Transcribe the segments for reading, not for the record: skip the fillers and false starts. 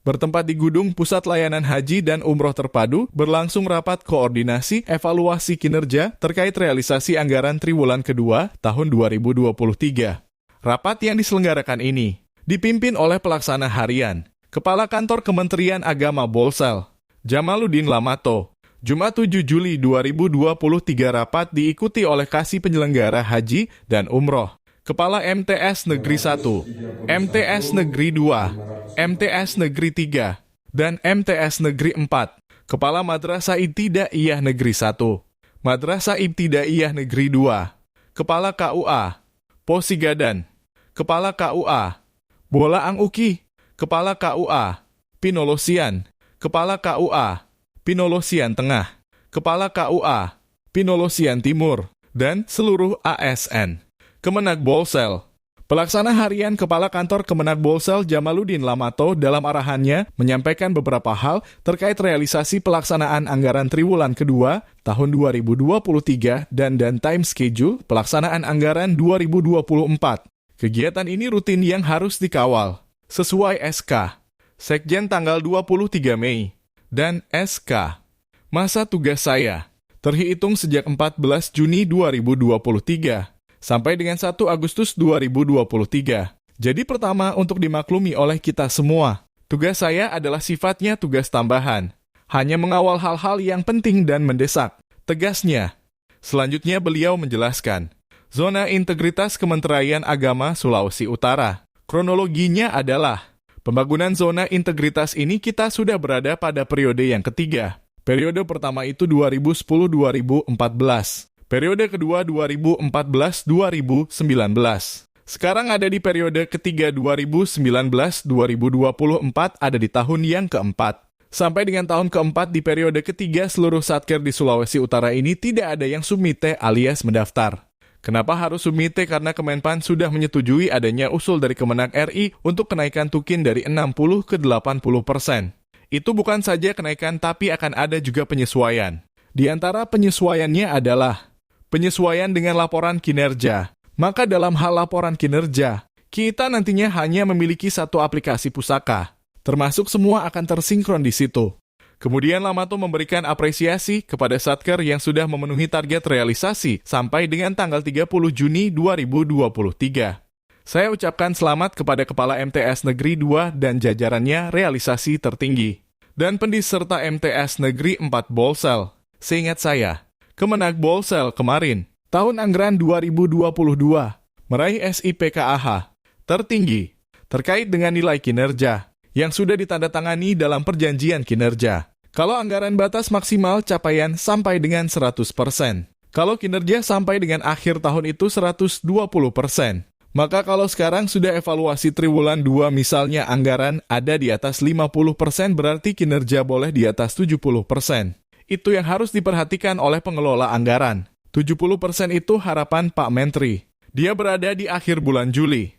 Bertempat di Gedung Pusat Layanan Haji dan Umroh Terpadu, berlangsung rapat koordinasi evaluasi kinerja terkait realisasi anggaran triwulan kedua tahun 2023. Rapat yang diselenggarakan ini dipimpin oleh Pelaksana Harian, Kepala Kantor Kementerian Agama Bolsel, Jamaluddin Lamato. Jumat 7 Juli 2023 rapat diikuti oleh Kasih Penyelenggara Haji dan Umroh, Kepala MTS Negeri 1, MTS Negeri 2, MTS Negeri 3, dan MTS Negeri 4, Kepala Madrasah Ibtidaiyah Negeri 1, Madrasah Ibtidaiyah Negeri 2, Kepala KUA, Posigadan, Kepala KUA, Bolaang Uki, Kepala KUA, Pinolosian, Kepala KUA, Pinolosian Tengah, Kepala KUA, Pinolosian Timur, dan seluruh ASN. Kemenag Bolsel. Pelaksana Harian Kepala Kantor Kemenag Bolsel Jamaluddin Lamato dalam arahannya menyampaikan beberapa hal terkait realisasi pelaksanaan anggaran triwulan kedua tahun 2023 dan time schedule pelaksanaan anggaran 2024. Kegiatan ini rutin yang harus dikawal sesuai SK Sekjen tanggal 23 Mei dan SK Masa Tugas Saya terhitung sejak 14 Juni 2023 sampai dengan 1 Agustus 2023. Jadi pertama untuk dimaklumi oleh kita semua, tugas saya adalah sifatnya tugas tambahan, hanya mengawal hal-hal yang penting dan mendesak, tegasnya. Selanjutnya beliau menjelaskan, Zona Integritas Kementerian Agama Sulawesi Utara. Kronologinya adalah, pembangunan zona integritas ini kita sudah berada pada periode yang ketiga. Periode pertama itu 2010-2014. Periode kedua 2014-2019. Sekarang ada di periode ketiga 2019-2024 ada di tahun yang keempat. Sampai dengan tahun keempat di periode ketiga seluruh satker di Sulawesi Utara ini tidak ada yang sumite alias mendaftar. Kenapa harus sumite? Karena Kemenpan sudah menyetujui adanya usul dari Kemenag RI untuk kenaikan tukin dari 60 ke 80%. Itu bukan saja kenaikan tapi akan ada juga penyesuaian. Di antara penyesuaiannya adalah penyesuaian dengan laporan kinerja. Maka dalam hal laporan kinerja, kita nantinya hanya memiliki satu aplikasi pusaka. Termasuk semua akan tersinkron di situ. Kemudian Lamato memberikan apresiasi kepada satker yang sudah memenuhi target realisasi sampai dengan tanggal 30 Juni 2023. Saya ucapkan selamat kepada Kepala MTS Negeri 2 dan jajarannya realisasi tertinggi. Dan pendiserta MTS Negeri 4 Bolsel. Seingat saya, Kemenag Bolsel kemarin, tahun anggaran 2022, meraih SIPKAH tertinggi terkait dengan nilai kinerja yang sudah ditandatangani dalam perjanjian kinerja. Kalau anggaran batas maksimal capaian sampai dengan 100%. Kalau kinerja sampai dengan akhir tahun itu 120%. Maka kalau sekarang sudah evaluasi triwulan 2 misalnya anggaran ada di atas 50% berarti kinerja boleh di atas 70%. Itu yang harus diperhatikan oleh pengelola anggaran. 70% itu harapan Pak Menteri. Dia berada di akhir bulan Juli.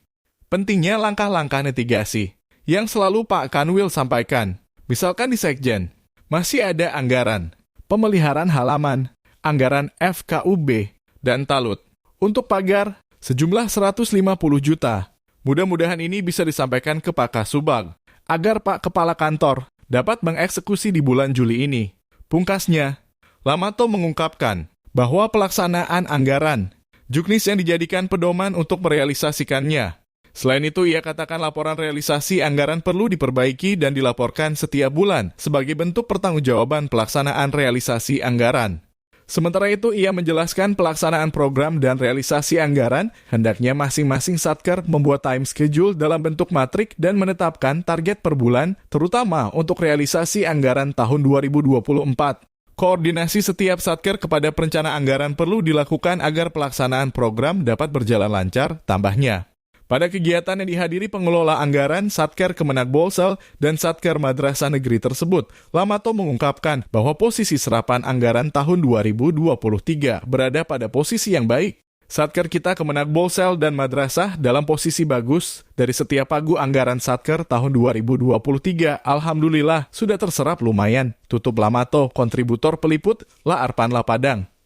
Pentingnya langkah-langkah mitigasi yang selalu Pak Kanwil sampaikan. Misalkan di Sekjen, masih ada anggaran pemeliharaan halaman, anggaran FKUB, dan talut. Untuk pagar, sejumlah 150 juta. Mudah-mudahan ini bisa disampaikan ke Pak Kasubag, agar Pak Kepala Kantor dapat mengeksekusi di bulan Juli ini. Pungkasnya, Lamato mengungkapkan bahwa pelaksanaan anggaran, juknis yang dijadikan pedoman untuk merealisasikannya. Selain itu, ia katakan laporan realisasi anggaran perlu diperbaiki dan dilaporkan setiap bulan sebagai bentuk pertanggungjawaban pelaksanaan realisasi anggaran. Sementara itu, ia menjelaskan pelaksanaan program dan realisasi anggaran, hendaknya masing-masing satker membuat time schedule dalam bentuk matrik dan menetapkan target per bulan, terutama untuk realisasi anggaran tahun 2024. Koordinasi setiap satker kepada perencana anggaran perlu dilakukan agar pelaksanaan program dapat berjalan lancar, tambahnya. Pada kegiatan yang dihadiri pengelola anggaran, Satker Kemenag Bolsel dan Satker Madrasah Negeri tersebut, Lamato mengungkapkan bahwa posisi serapan anggaran tahun 2023 berada pada posisi yang baik. Satker kita Kemenag Bolsel dan Madrasah dalam posisi bagus. Dari setiap pagu anggaran Satker tahun 2023, alhamdulillah sudah terserap lumayan. Tutup Lamato, kontributor peliput, La Arpan La Padang.